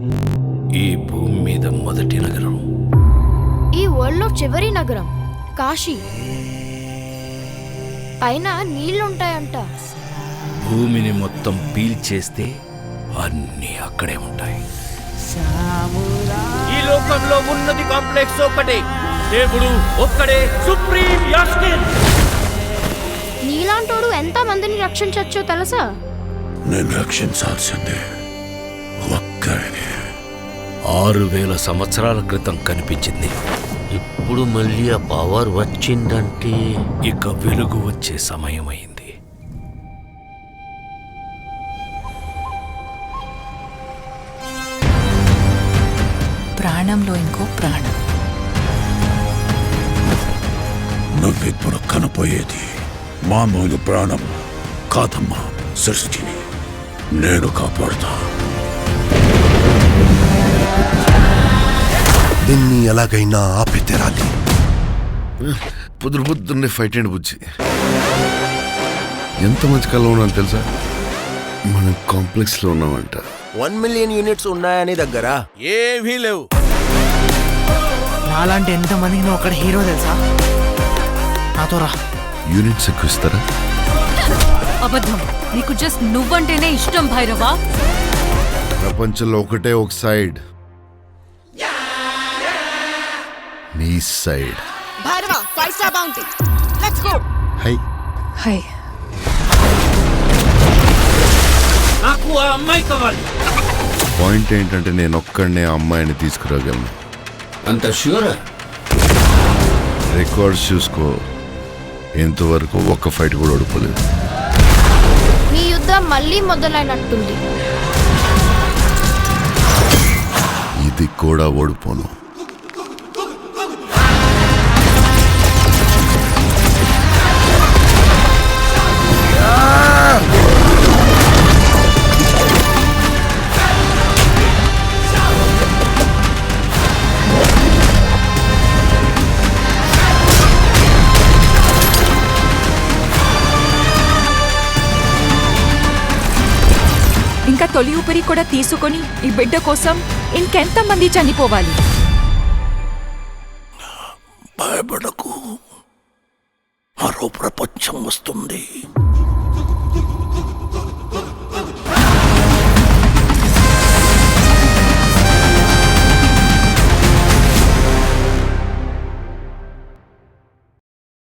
ఈ భూమి మీద మొదటి నగరం, ఈ వరల్డ్ లో చివరి నగరం కాశీ. పైన నీళ్లుంటాయంట. భూమిని మొత్తం పీల్చేస్తే అన్నీ అక్కడే ఉంటాయి. ఈ లోకంలో ఉన్నది కాంప్లెక్స్ ఒక్కటే, దేవుడు ఒక్కడే సుప్రీం యాస్కిన్. నీలాంటోడు ఎంత మందిని రక్షించొచ్చో తెలుసా? నేను రక్షించాల్సిందే ఒక్కడిని. 6000 సంవత్సరాల క్రితం కనిపించింది. ఇప్పుడు మళ్ళీ ఆ పవర్ వచ్చిందంటే ఇక వెలుగు వచ్చే సమయమైంది. ప్రాణంలో ఇంకో ప్రాణం. నువ్విప్పుడు కనపోయేది మామూలు ప్రాణం కాదమ్మా. సృష్టిని నేను కాపాడుతా. దీన్ని ఎలాగైనా ఆపి తెరాలి. పొద్దున్నే ఫైట్ అండి బుజ్జి. ఎంత మంచి కళ ఉన్నాను తెలుసా? మనం కాంప్లెక్స్ లో ఉన్నామంట. 1 మిలియన్ యూనిట్స్ ఉన్నాయని దగ్గర ఏమీ లేవు. నాలాంటి ఎంతమందికి నువ్వు అక్కడ హీరో తెలుసా? నాతో రా. యూనిట్స్ ఎక్కువ ఇస్తారా? అబద్ధం. నీకు జస్ట్ నువ్వంటేనే ఇష్టం భైరవా. ప్రపంచంలో ఒకటే ఒక సైడ్, నీ side. Bhairava 5 star bounty. Let's go. Hi hi. నాకు ఆ అమ్మాయి కావాలి. పాయింట్ ఏంటంటే నేను ఒక్కడనే ఆ అమ్మాయిని తీసుకురాగలను. అంత ష్యూరా? రికార్డ్స్ చూసుకో, ఇంతవరకు ఒక్క ఫైట్ కూడా ఓడిపోలేదు. మీ యుద్ధం మళ్ళీ మొదలైనట్టుంది. ఇది కూడా ఓడిపోను. ఇంకా తొలి ఊపిరి కూడా తీసుకొని ఈ బిడ్డ కోసం ఇంకెంతమంది చనిపోవాలి? భయపడకు, మరో ప్రపంచం వస్తుంది.